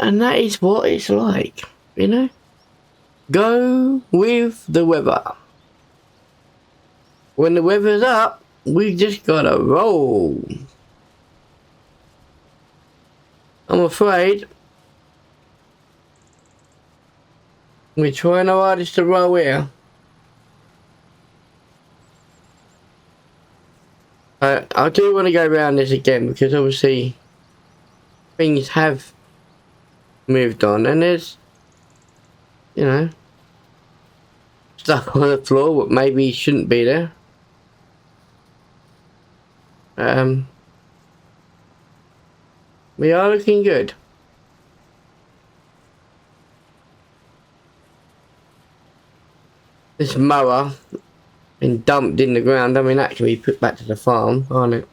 And that is what it's like, you know? Go with the weather. When the weather's up, we just gotta roll. I'm afraid we're trying our hardest to roll here. I do want to go around this again because obviously things have moved on and there's, you know, stuff on the floor what maybe shouldn't be there. We are looking good. This mower been dumped in the ground. I mean, that can be put back to the farm, can't it?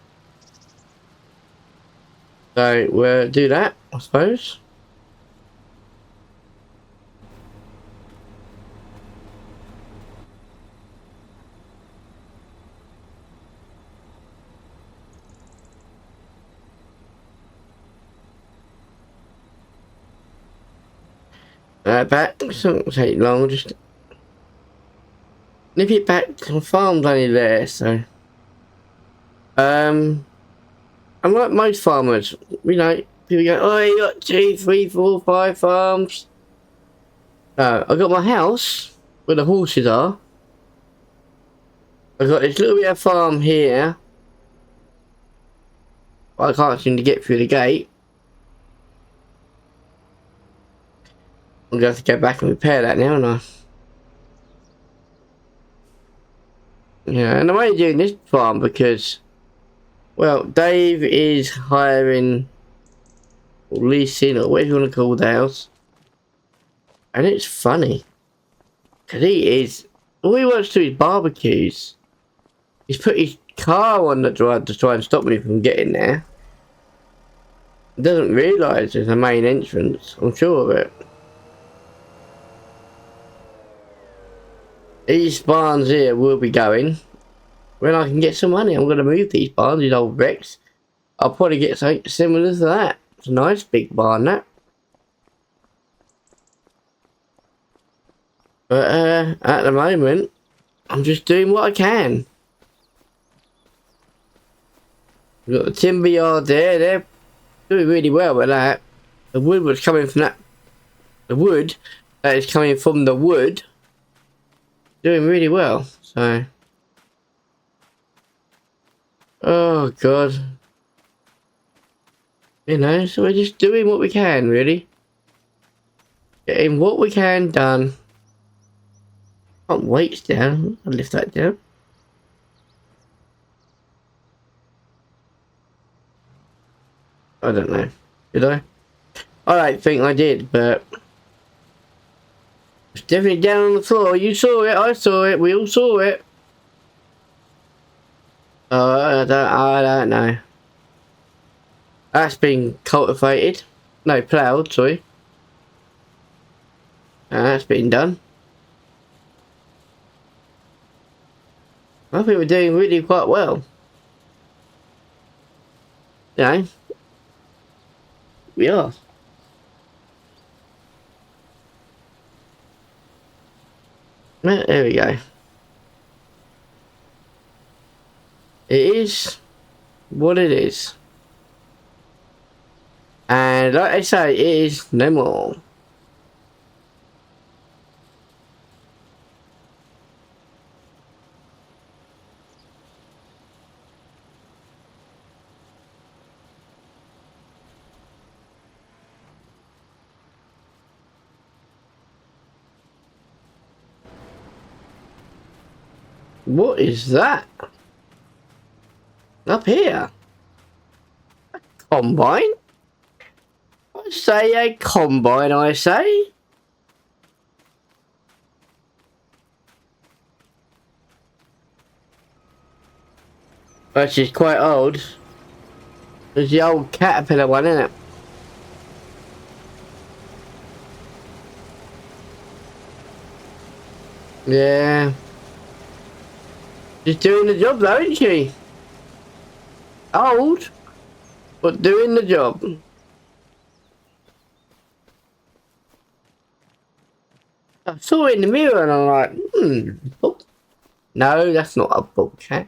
So we'll do that, I suppose. Back, it's not gonna take long, just nip it back. The farm's only there, so I'm like most farmers, you know, people go, oh, you got 2, 3, 4, 5 farms. No, I got my house where the horses are. I got this little bit of farm here, but I can't seem to get through the gate. I'm gonna have to go back and repair that now, aren't I? Yeah, and I'm only doing this farm because, well, Dave is hiring or leasing or whatever you want to call the house, and it's funny because he is all he wants to do is barbecues. He's put his car on the drive to try and stop me from getting there. He doesn't realise there's a main entrance. I'm sure of it. These barns here will be going when I can get some money. I'm going to move these barns, these old wrecks. I'll probably get something similar to that. It's a nice big barn, that. But at the moment, I'm just doing what I can. We've got the timber yard there. They're doing really well with that. The wood was coming from that. The wood that is coming from the wood. Doing really well, so. Oh God. You know, so we're just doing what we can, really. Getting what we can done. Can't weight's down. I'll lift that down. I don't know. Did I? I don't think I did, but it's definitely down on the floor. You saw it, I saw it, we all saw it. Oh, I don't know. That's been cultivated. No, ploughed, sorry. That's been done. I think we're doing really quite well. You know, we are. There we go. It is what it is. And like I say, it is no more. What is that? Up here? A combine? I say a combine, I say. Which is quite old. There's the old Caterpillar one, isn't it? Yeah. She's doing the job though, isn't she? Old, but doing the job. I saw it in the mirror and I'm like, no, that's not a bobcat.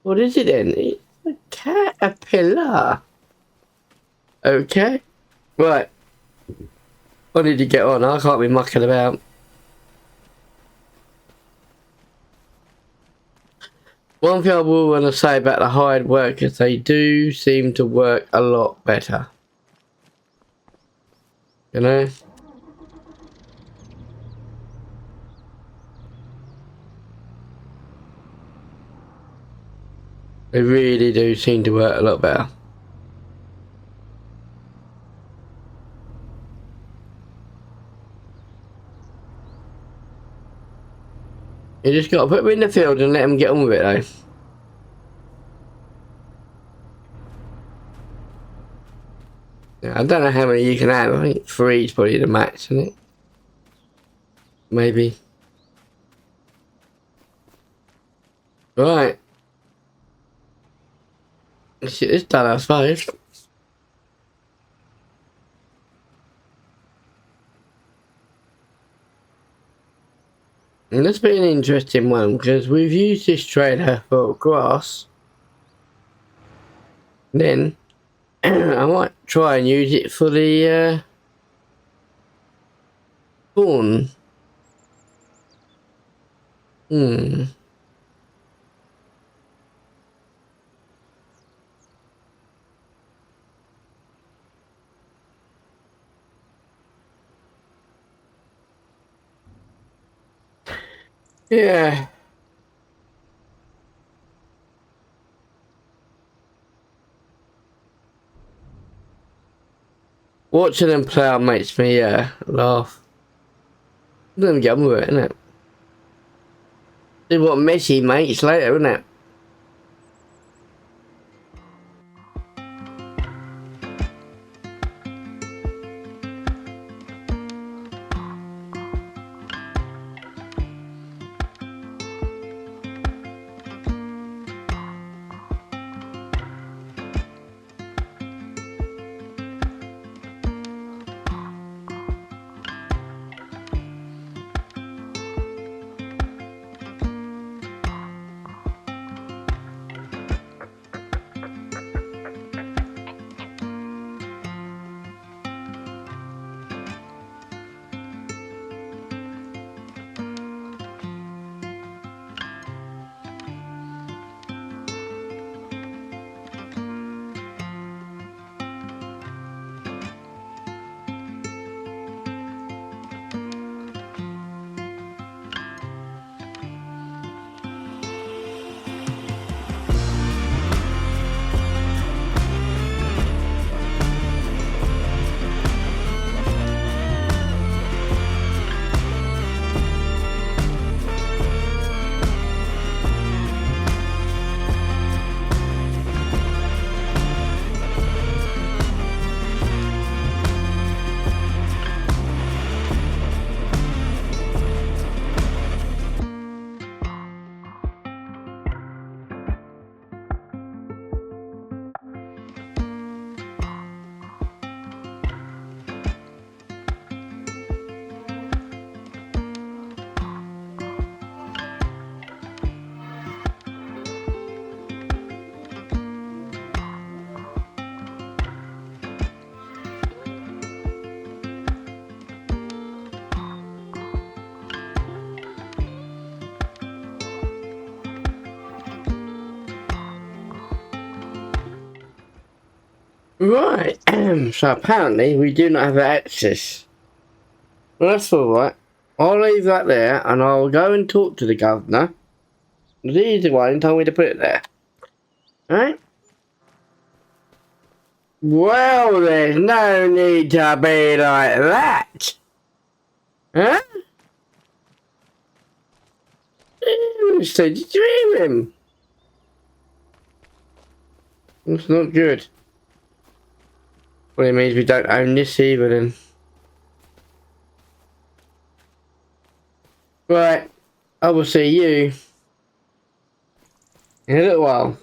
What is it then? It's a caterpillar. Okay. Right. I need to get on. I can't be mucking about. One thing I will want to say about the hired workers, they do seem to work a lot better. You know? They really do seem to work a lot better. You just got to put them in the field and let them get on with it though. Yeah, I don't know how many you can have. I think 3 is probably the max, isn't it? Maybe. Right. Let's get this done, I suppose. And this be an interesting one because we've used this trailer for grass. Then I might try and use it for the corn. Yeah. Watching them plough makes me laugh. Let them get on with it, innit? See what messy mates later, innit? Right, so apparently we do not have access. Well, that's alright. I'll leave that there and I'll go and talk to the governor. He's the one who told me to put it there. Alright? Well, there's no need to be like that. Huh? So did you hear him? That's not good. Well, it means we don't own this either then. Right, I will see you in a little while.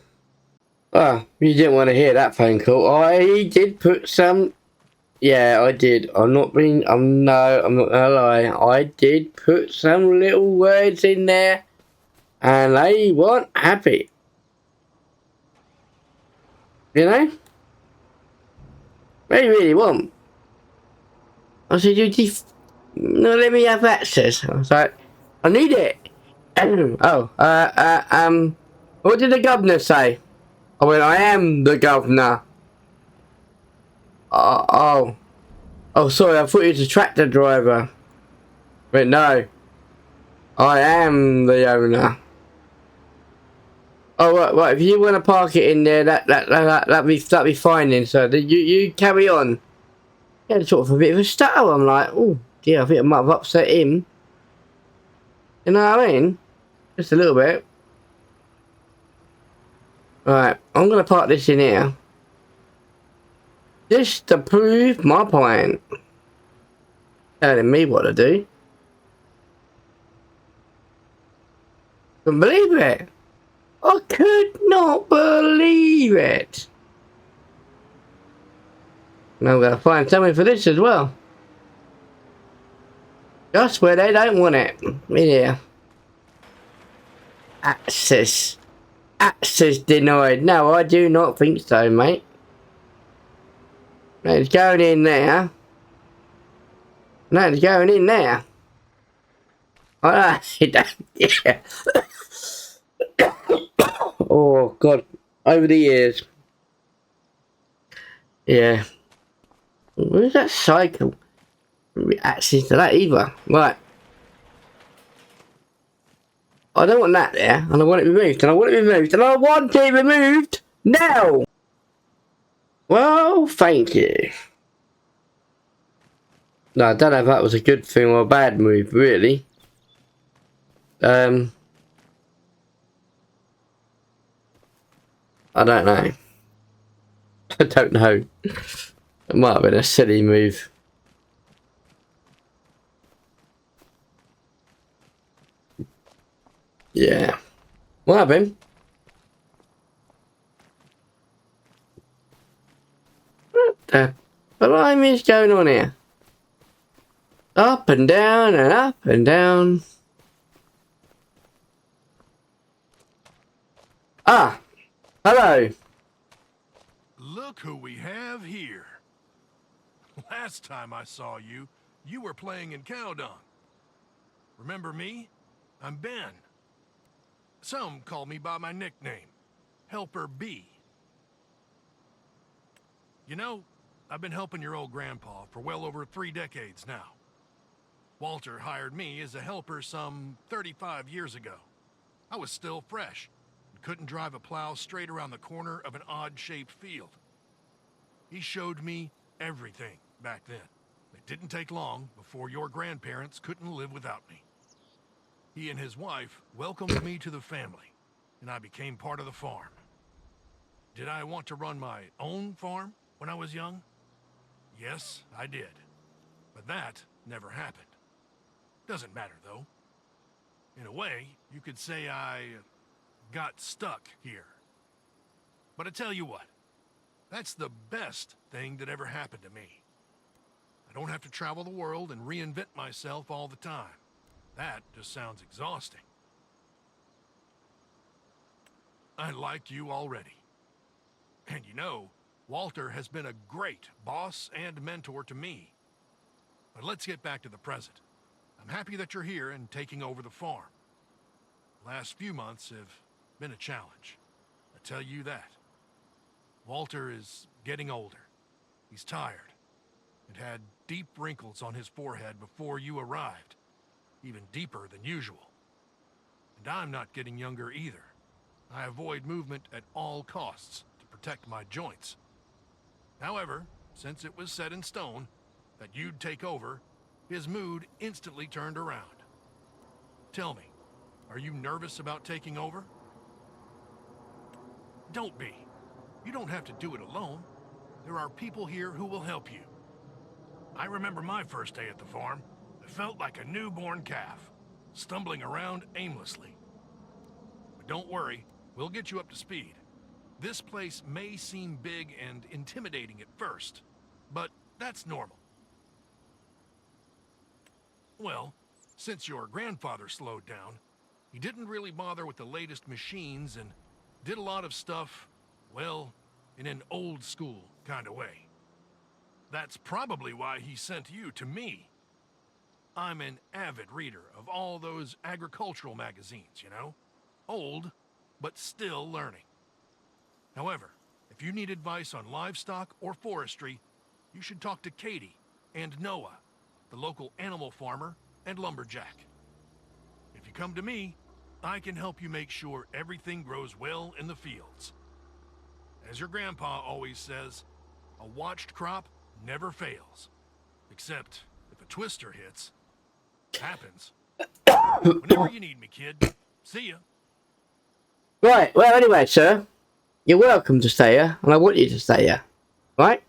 Ah, you didn't want to hear that phone call. I did put some Yeah, I did. I'm not gonna lie. I did put some little words in there, and they weren't happy. You know, they really weren't. I said, no, let me have access. I was like, I need it. Oh, what did the governor say? I went, I am the governor. Oh, oh, sorry, I thought you was a tractor driver. But no, I am the owner. Oh, right. If you want to park it in there, that'd be fine then. So you carry on. Yeah, sort of a bit of a stutter. I'm like, oh dear, I think I might have upset him. You know what I mean? Just a little bit. Right, I'm gonna park this in here. Just to prove my point. Telling me what to do. Couldn't believe it. I could not believe it. Now I'm gonna find something for this as well. Just where they don't want it. In here. Access. Access denied. No, I do not think so, mate. No, it's going in there. No, it's going in there. Yeah. Oh, God. Over the years. Yeah. Where's that cycle? Access to that either. Right. I don't want that there. And I want it removed. And I want it removed. And I want it removed now. Well, thank you. No, I don't know if that was a good thing or a bad move, really. I don't know. I don't know. It might have been a silly move. Yeah. What happened? What the blimey is going on here? Up and down and up and down. Ah! Hello! Look who we have here. Last time I saw you, you were playing in cow dung. Remember me? I'm Ben. Some call me by my nickname, Helper B. You know, I've been helping your old grandpa for well over 3 decades now. Walter hired me as a helper some 35 years ago. I was still fresh and couldn't drive a plow straight around the corner of an odd-shaped field. He showed me everything back then. It didn't take long before your grandparents couldn't live without me. He and his wife welcomed me to the family, and I became part of the farm. Did I want to run my own farm when I was young? Yes, I did. But that never happened. Doesn't matter, though. In a way, you could say I got stuck here. But I tell you what, that's the best thing that ever happened to me. I don't have to travel the world and reinvent myself all the time. That just sounds exhausting. I like you already. And you know, Walter has been a great boss and mentor to me. But let's get back to the present. I'm happy that you're here and taking over the farm. The last few months have been a challenge. I tell you that. Walter is getting older. He's tired and had deep wrinkles on his forehead before you arrived, even deeper than usual. And I'm not getting younger either. I avoid movement at all costs to protect my joints. However, since it was set in stone that you'd take over, his mood instantly turned around. Tell me, are you nervous about taking over? Don't be. You don't have to do it alone. There are people here who will help you. I remember my first day at the farm. I felt like a newborn calf, stumbling around aimlessly. But don't worry, we'll get you up to speed. This place may seem big and intimidating at first, but that's normal. Well, since your grandfather slowed down, he didn't really bother with the latest machines and did a lot of stuff, well, in an old school kind of way. That's probably why he sent you to me. I'm an avid reader of all those agricultural magazines, you know? Old, but still learning. However, if you need advice on livestock or forestry, you should talk to Katie and Noah, the local animal farmer and lumberjack. If you come to me, I can help you make sure everything grows well in the fields. As your grandpa always says, a watched crop never fails. Except if a twister hits. Happens. Whenever you need me, kid. See ya. Right, well anyway, sir. You're welcome to stay here, and I want you to stay here. Right?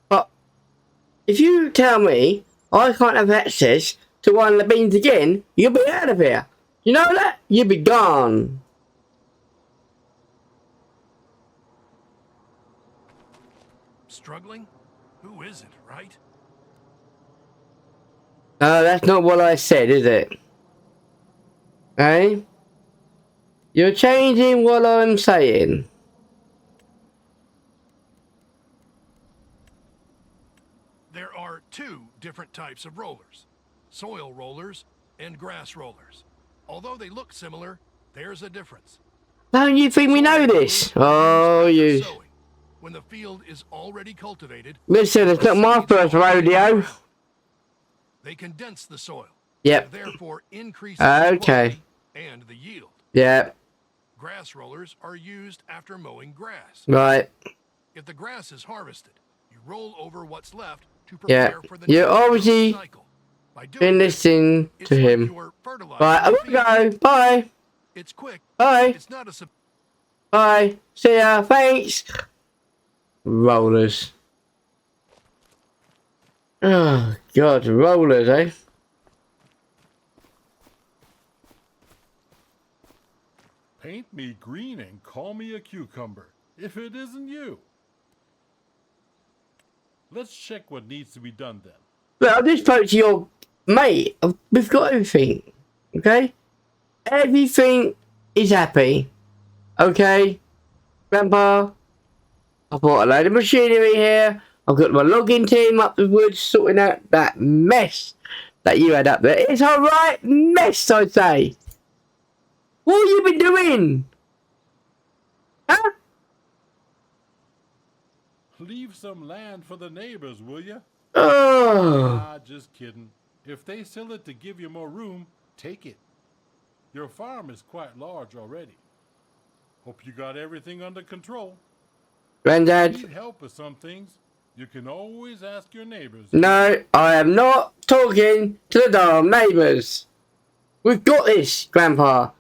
But if you tell me I can't have access to one of the beans again, you'll be out of here. You know that? You'll be gone. Struggling? Who isn't, right? No, that's not what I said, is it? Eh? You're changing what I'm saying. There are two different types of rollers. Soil rollers and grass rollers. Although they look similar, there's a difference. Don't you think we know this? Oh, you... When the field is already cultivated... Listen, it's not my first rodeo. They condense the soil. Yep. Therefore increase okay. And the yield. Yep. Grass rollers are used after mowing grass. Right. If the grass is harvested, you roll over what's left to prepare for the You're obviously cycle. been listening to him. Right, I'm gonna go. Bye. It's quick. Bye. It's not a bye. See ya. Thanks. Rollers. Oh God, rollers, eh? Paint me green and call me a cucumber, if it isn't you. Let's check what needs to be done then. Look, I just spoke to your mate. We've got everything. Okay? Everything is happy. Okay? Grandpa, I bought a load of machinery here. I've got my logging team up the woods sorting out that mess that you had up there. It's a right mess, I'd say. What have you been doing? Huh? Leave some land for the neighbors, will ya? Oh. Ah, just kidding. If they sell it to give you more room, take it. Your farm is quite large already. Hope you got everything under control. Granddad. If you need help with some things, you can always ask your neighbors. No, I am not talking to the darn neighbours. We've got this, Grandpa.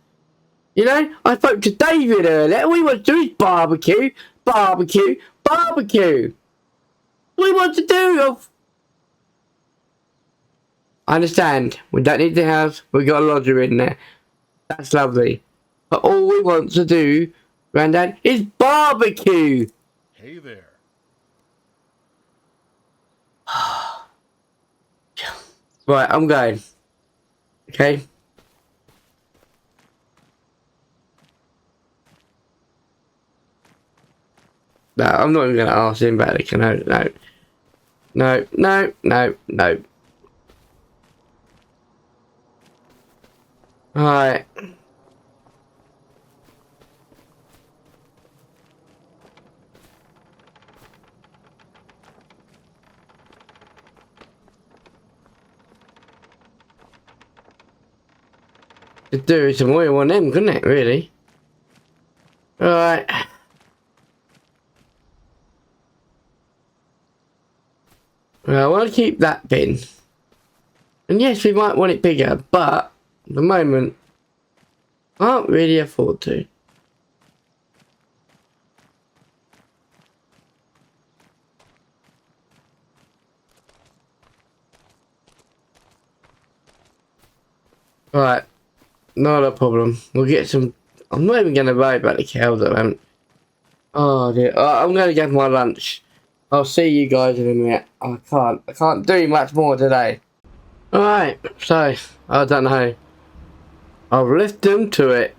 You know, I spoke to David earlier. All we want to do is barbecue, barbecue, barbecue. What we want to do. I understand. We don't need the house. We've got a lodger in there. That's lovely. But all we want to do, Grandad, is barbecue. Hey there. Right, I'm going. Okay. No, I'm not even going to ask him about it. No. Alright. Could do some oil on them, couldn't it, really? Alright. Well, I want to keep that bin. And yes, we might want it bigger, but at the moment, I can't really afford to. Right, not a problem. We'll get some. I'm not even going to worry about the cows at the moment. Oh dear. I'm going to get my lunch. I'll see you guys in a minute. I can't do much more today. Alright, so, I don't know. I've left them to it.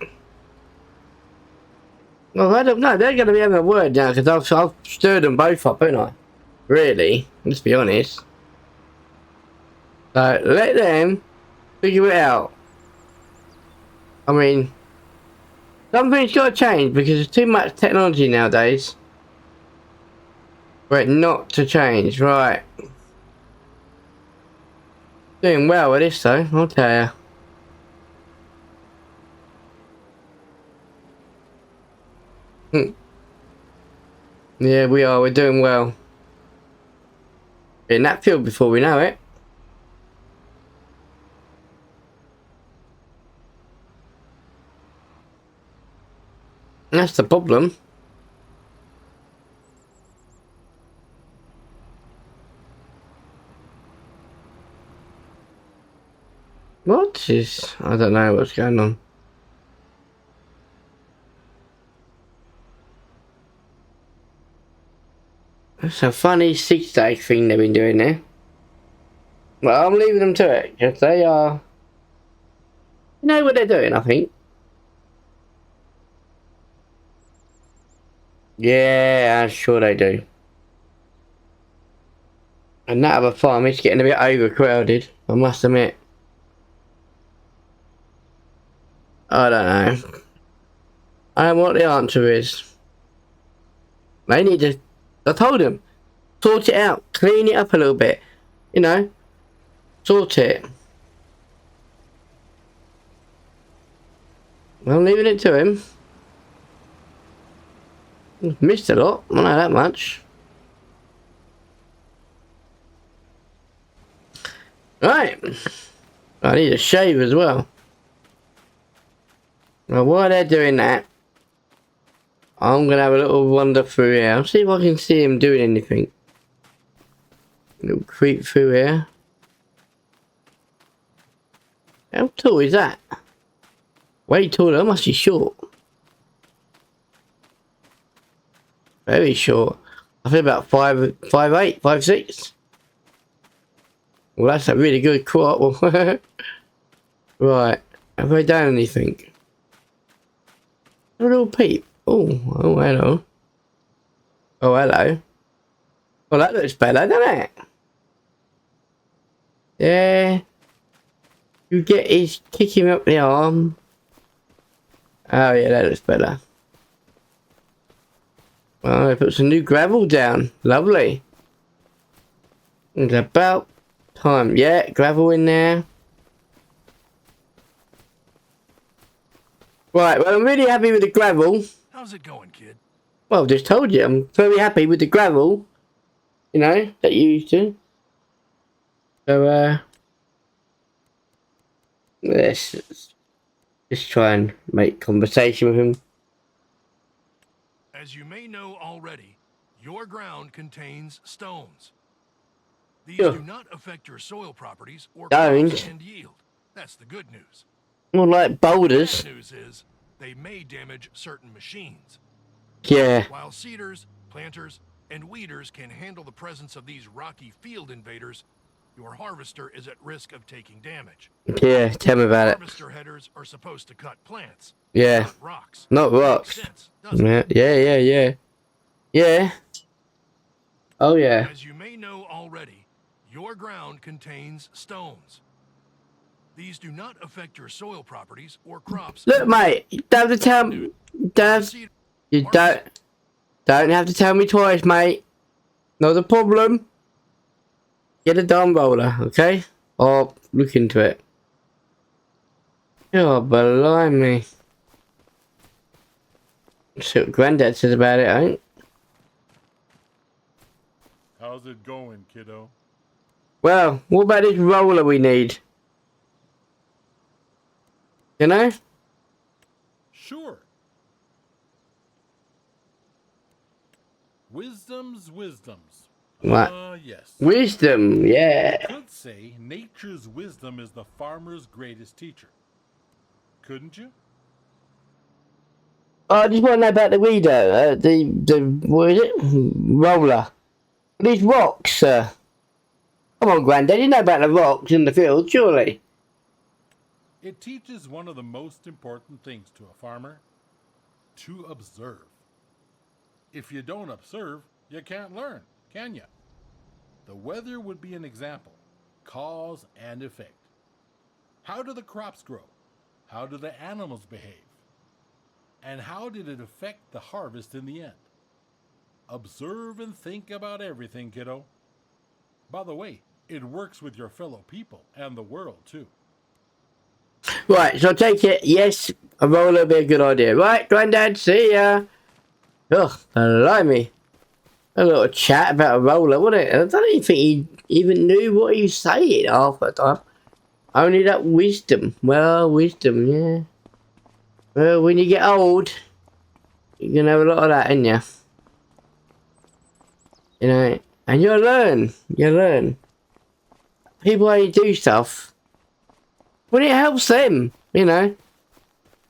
Well, I don't know, they're going to be having a word now, because I've stirred them both up, haven't I? Really, let's be honest. So, let them figure it out. I mean, something's got to change, because there's too much technology nowadays for it not to change, right. Doing well with this though, I'll tell you. Yeah, we are. We're doing well. In that field before we know it. That's the problem. What is... I don't know what's going on. That's a funny zigzag thing they've been doing there. Well, I'm leaving them to it, because they are... You know what they're doing, I think. Yeah, I'm sure they do. And that other farm is getting a bit overcrowded, I must admit. I don't know. I don't know what the answer is. They need to... I told them. Sort it out. Clean it up a little bit. You know. Sort it. I'm leaving it to him. Missed a lot. I don't know that much. Right. I need a shave as well. Now while they're doing that, I'm going to have a little wander through here. I'll see if I can see him doing anything. A little creep through here. How tall is that? Way taller. That must be short. Very short. I think about 5'8", 5'6". Well, that's a really good crop. Right. Have they done anything? A little peep. Oh, hello. Oh, hello. Well, that looks better, doesn't it? Yeah. You get his kick him up the arm. Oh, yeah, that looks better. Well, I put some new gravel down. Lovely. It's about time. Yeah, gravel in there. Right, well, I'm really happy with the gravel. How's it going, kid? Well, I've just told you, I'm very happy with the gravel. You know, that you used to. So, let's just try and make conversation with him. As you may know already, your ground contains stones. These Sure. do not affect your soil properties or Don't. crops and yield. That's the good news. More like boulders. The bad news is they may damage certain machines. Yeah. While seeders, planters, and weeders can handle the presence of these rocky field invaders, your harvester is at risk of taking damage. Yeah, tell me about it. Harvester headers are supposed to cut plants, Yeah. not rocks. Not rocks. Makes sense, doesn't it? Yeah. Yeah. Oh, yeah. As you may know already, your ground contains stones. These do not affect your soil properties or crops. Look, mate, you don't have to tell me. You don't have to tell me twice, mate. Not a problem. Get a dumb roller, okay? Or look into it. Oh, blimey. See what Granddad says about it, ain't? How's it going, kiddo? Well, what about this roller we need? You know? Sure. Wisdoms. What? Yes. Wisdom, yeah. You could say nature's wisdom is the farmer's greatest teacher. Couldn't you? Oh, I just want to know about the weeder. What is it? Roller. These rocks, sir. Come on, Grandad, you know about the rocks in the field, surely? It teaches one of the most important things to a farmer: to observe. If you don't observe, you can't learn, can you? The weather would be an example. Cause and effect. How do the crops grow? How do the animals behave? And how did it affect the harvest in the end? Observe and think about everything, kiddo. By the way, it works with your fellow people and the world, too. Right, so I take it, yes, a roller would be a good idea. Right, Grandad, see ya. Ugh, blimey. A little chat about a roller, wasn't it? I don't even think he even knew what he was saying half the time. Only that wisdom. Well, wisdom, yeah. Well, when you get old, you're going to have a lot of that, ain't you? You know, and you'll learn. You'll learn. People only do stuff when it helps them, you know.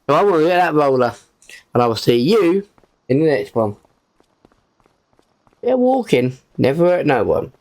So I want to get that roller. And I will see you in the next one. Yeah, walking. Never hurt no one.